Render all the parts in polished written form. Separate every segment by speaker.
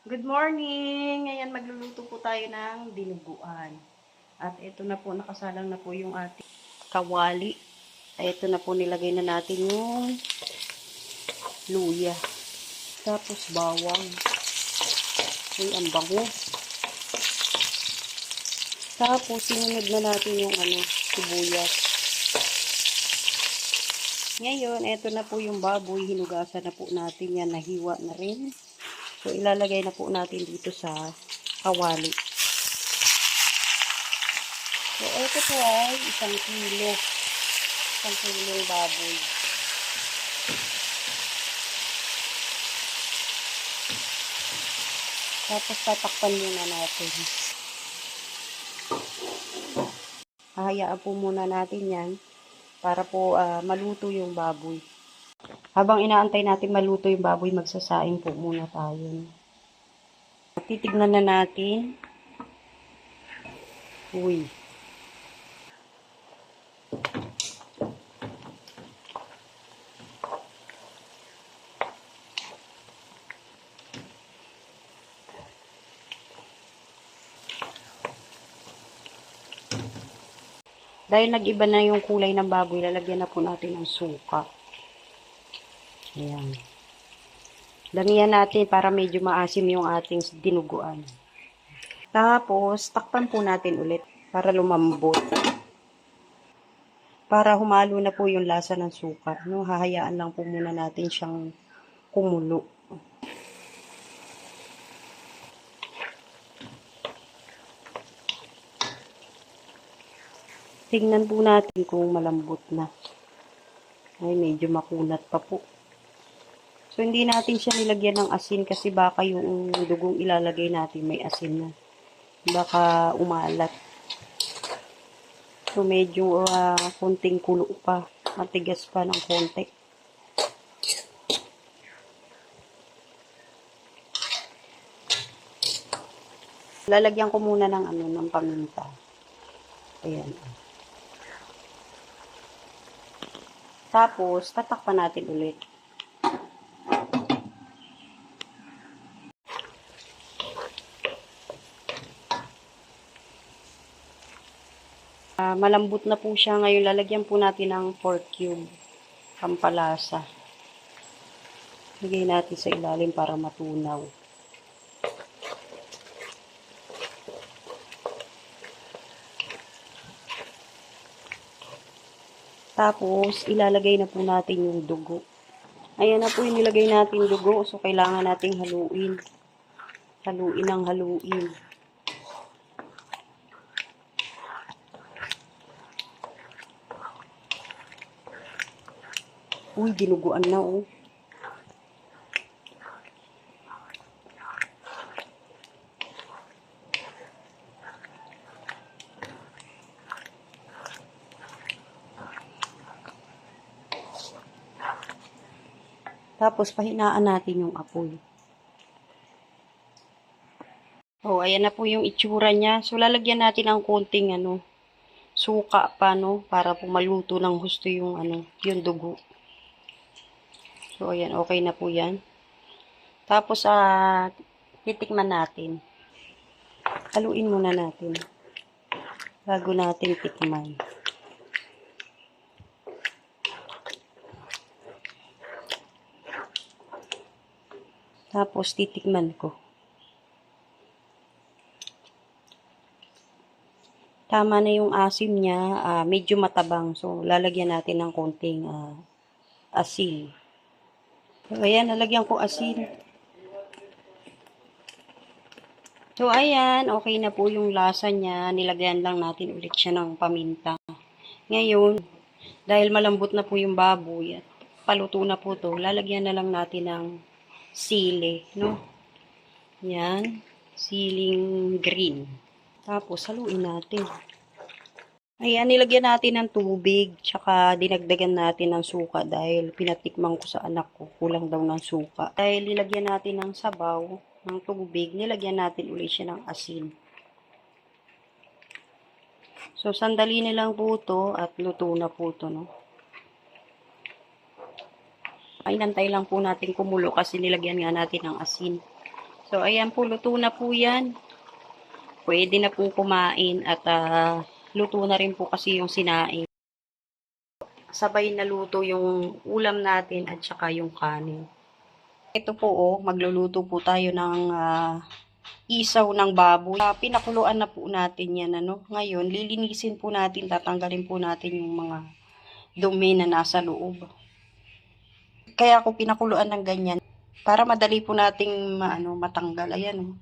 Speaker 1: Good morning! Ngayon magluluto po tayo ng dinuguan. At ito na po, nakasalang na po yung ating kawali. Ito na po, nilagay na natin yung luya. Tapos bawang. Uy, ang bango. Tapos sinunod na natin yung sibuyas. Ngayon, ito na po yung baboy. Hinugasan na po natin yan. Nahiwa na rin. So, ilalagay na po natin dito sa kawali. So, ito po ay 1 kilo. 1 kilong baboy. Tapos, tatakpan muna natin. Hahayaan po muna natin yan para po maluto yung baboy. Habang inaantay natin maluto yung baboy, magsasaing po muna tayo. Titignan na natin. Uy. Dahil nag-iba na yung kulay ng baboy, lalagyan na po natin ng suka. Ayan. Damihan natin para medyo maasim yung ating dinuguan. Tapos, takpan po natin ulit para lumambot. Para humalo na po yung lasa ng suka. No? Hahayaan lang po muna natin siyang kumulo. Tingnan po natin kung malambot na. Ay, medyo makunat pa po. So, hindi natin siya nilagyan ng asin kasi baka yung dugong ilalagay natin may asin na. Baka umalat. So, medyo konting kulo pa. Matigas pa ng konti. Lalagyan ko muna ng ng paminta. Ayan. Tapos, tatakpan natin ulit. Malambot na po siya. Ngayon, lalagyan po natin ng pork cube. Pampalasa. Lagay natin sa ilalim para matunaw. Tapos, ilalagay na po natin yung dugo. Ayan na po yung nilagay natin dugo. So, kailangan nating haluin. Haluin ng haluin. Uy, dinuguan na oh. Tapos, pahinaan natin yung apoy. Oh, ayan na po yung itsura niya. So, lalagyan natin ng konting suka pa, no? Para po maluto ng gusto yung yung dugo. So, ayan, okay na po yan. Tapos, titikman natin. Haluin muna natin. Bago natin tikman. Tapos, titikman ko. Tama na yung asim niya. Medyo matabang. So, lalagyan natin ng konting asin. So, ayan, nalagyan ko asin. So, ayan, okay na po yung lasa niya. Nilagyan lang natin ulit siya ng paminta. Ngayon, dahil malambot na po yung baboy at paluto na po to, lalagyan na lang natin ng sili, no? Yan, siling green. Tapos, haluin natin. Ayan, nilagyan natin ng tubig, tsaka dinagdagan natin ng suka dahil pinatikman ko sa anak ko, kulang daw ng suka. Dahil nilagyan natin ng sabaw, ng tubig, nilagyan natin ulit siya ng asin. So, sandali na lang po ito at luto na po ito, no? Inantay lang po natin kumulo kasi nilagyan nga natin ng asin. So, ayan po, luto na po yan. Pwede na pong kumain at luto na rin po kasi yung sinaing. Sabay na luto yung ulam natin at saka yung kanin. Ito po, magluluto po tayo ng isaw ng baboy. Pinakuluan na po natin yan. Ngayon, lilinisin po natin, tatanggalin po natin yung mga dumi na nasa loob. Kaya ako pinakuluan ng ganyan para madali po nating matanggal. Ayan,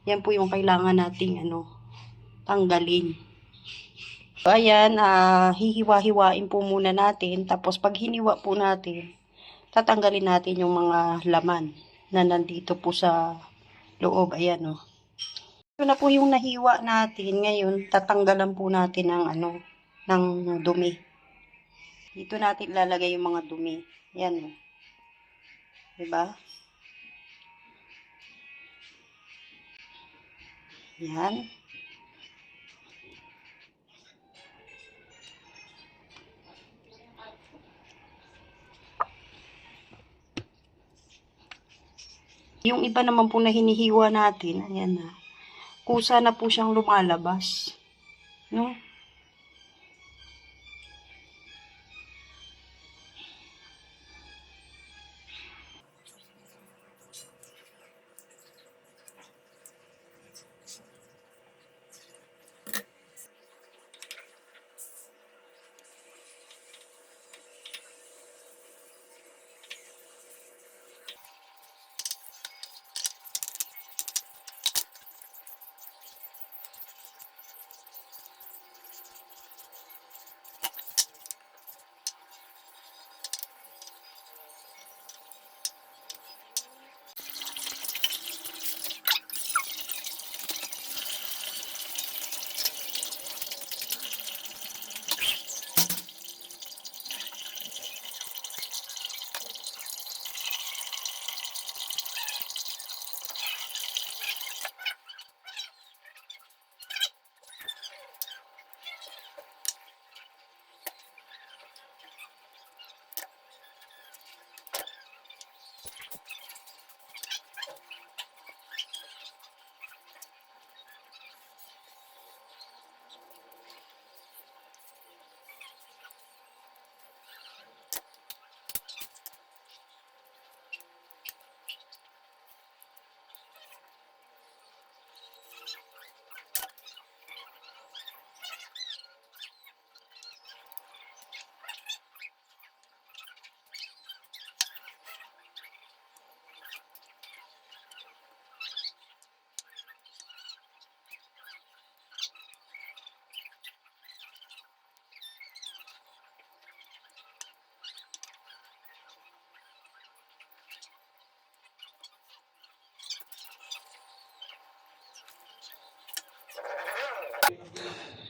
Speaker 1: yan po yung kailangan nating tanggalin. So, ayan, hihiwa-hiwain po muna natin. Tapos pag hiniwa po natin, tatanggalin natin yung mga laman na nandito po sa loob. Ayan, ito na po yung nahiwa natin. Ngayon, tatanggalan po natin ng dumi. Dito natin lalagay yung mga dumi. Ayan, diba? Yan. Yung iba naman po na hinihiwa natin, ayan na. Kusa na po siyang lumalabas. No?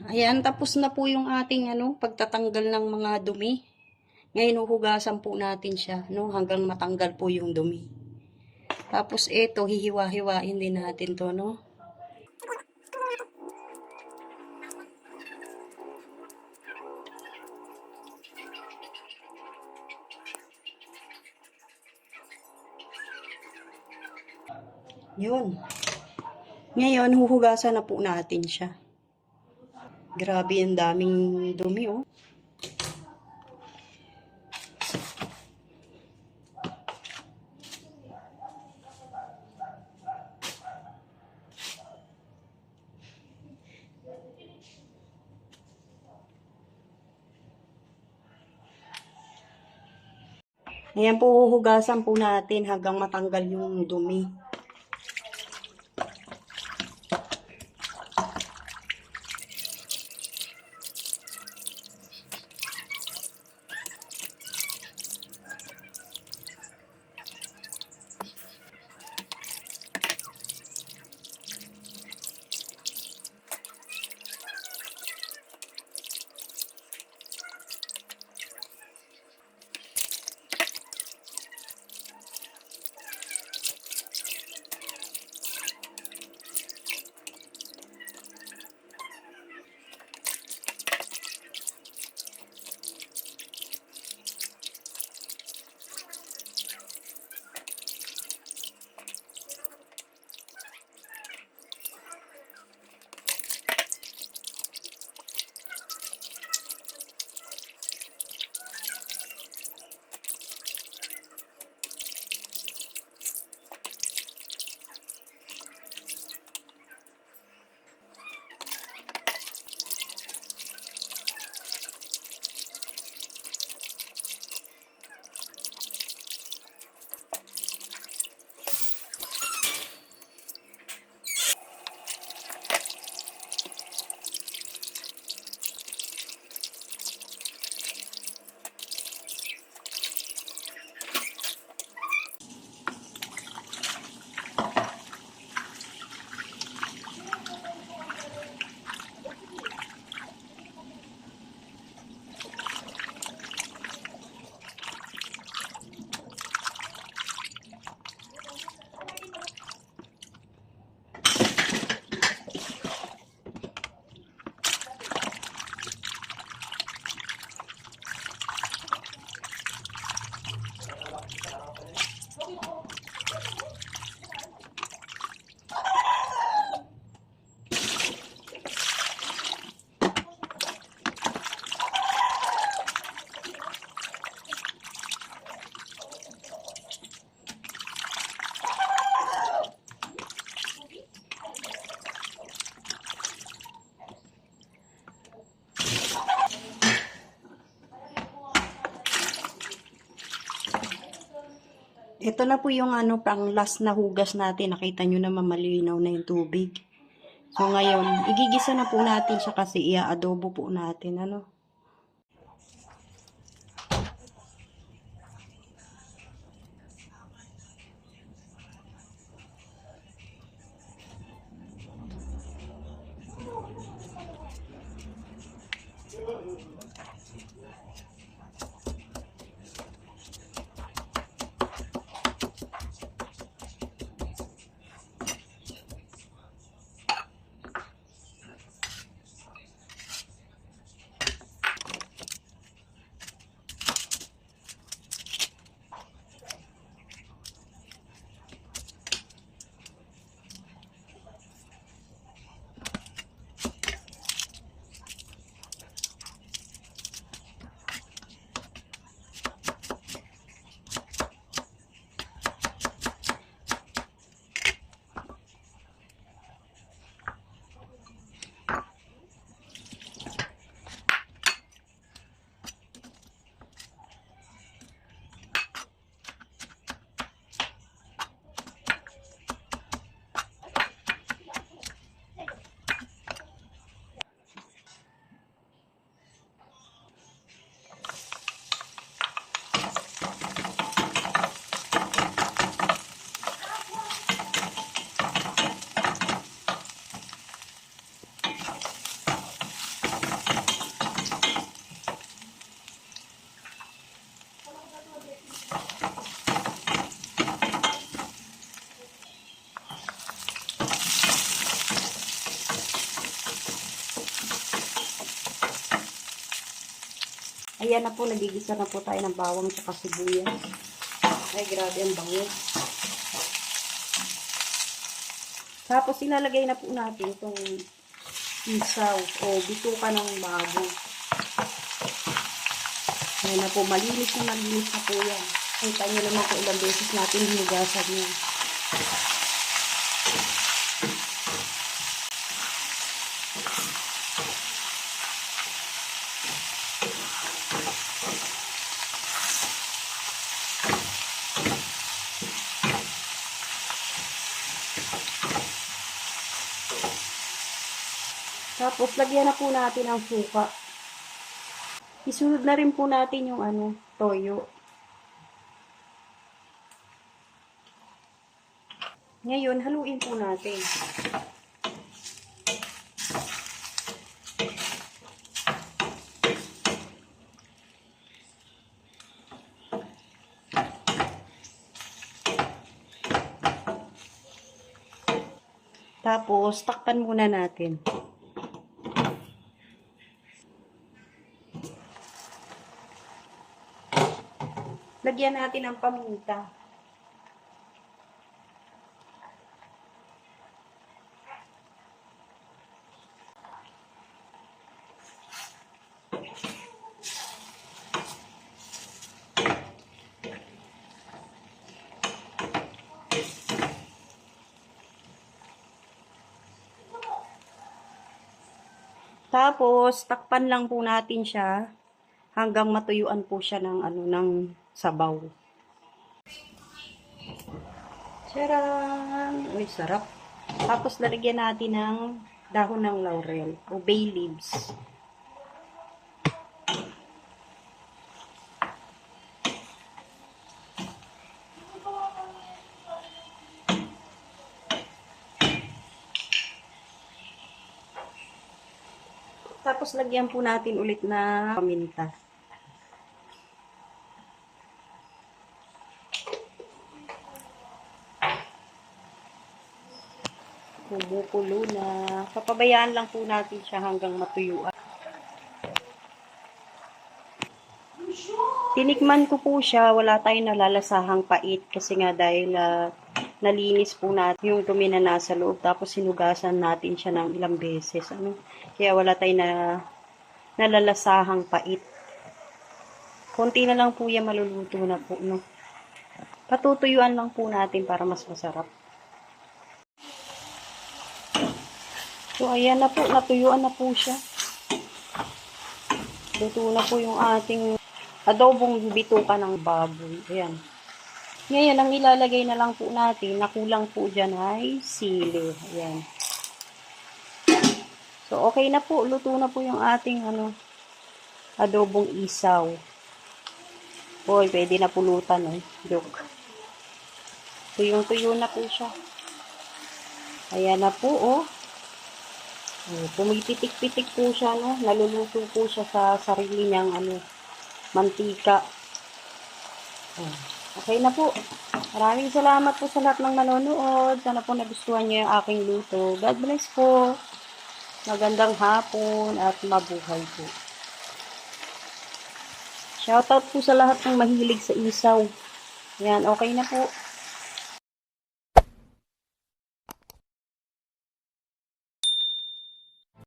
Speaker 1: Ayan, tapos na po yung ating pagtatanggal ng mga dumi. Ngayon, huhugasan po natin siya, hanggang matanggal po yung dumi. Tapos ito, hihiwa-hiwain din natin to, Yun. Ngayon, huhugasan na po natin siya. Grabe, ang daming dumi, Ayan po, huhugasan po natin hanggang matanggal yung dumi. Ito na po yung ano, pang last na hugas natin. Nakita nyo na malinaw na yung tubig. So ngayon, igigisa na po natin siya kasi i-adobo po natin. Ano? Ayan na po, nagigisa na po tayo ng bawang at sibuyas. Ay, grabe ang bango. Tapos, ilalagay na po natin itong isaw o bituka ng baboy. Ayan na po, malinis na po yan. Kita nyo naman po ilang beses natin hinugasan yan. Tapos, lagyan na po natin ang suka. Isunod na rin po natin yung toyo. Ngayon, haluin po natin. Tapos, takpan muna natin. Lagyan natin ng paminta. Tapos, takpan lang po natin siya hanggang matuyuan po siya ng ng sabaw. Charan! Uy, sarap. Tapos, lalagyan natin ng dahon ng laurel o bay leaves. Tapos, lagyan po natin ulit na paminta. Kumukulo na. Papabayaan lang po natin siya hanggang matuyuan. Tinikman ko po siya. Wala tayong nalalasahang pait. Kasi nga dahil nalinis po natin yung dumi na nasa loob. Tapos sinugasan natin siya ng ilang beses. Kaya wala tayong nalalasahang pait. Konti na lang po yan, maluluto na po. No? Patutuyuan lang po natin para mas masarap. So, ayan na po. Natuyuan na po siya. Luto na po yung ating adobong bituka ng baboy. Ayan. Ngayon, ang ilalagay na lang po natin, na kulang po dyan ay sili. Ayan. So, okay na po. Luto na po yung ating adobong isaw. Hoy, pwede na pulutan eh. Joke. Tuyong-tuyo na po siya. Ayan na po, oh. Pumipitik-pitik po siya, no? Naluluto po siya sa sarili niyang, mantika. Okay na po. Maraming salamat po sa lahat ng nanonood. Sana po nagustuhan niyo yung aking luto. God bless po. Magandang hapon at mabuhay po. Shoutout po sa lahat ng mahilig sa isaw. Yan, okay na po.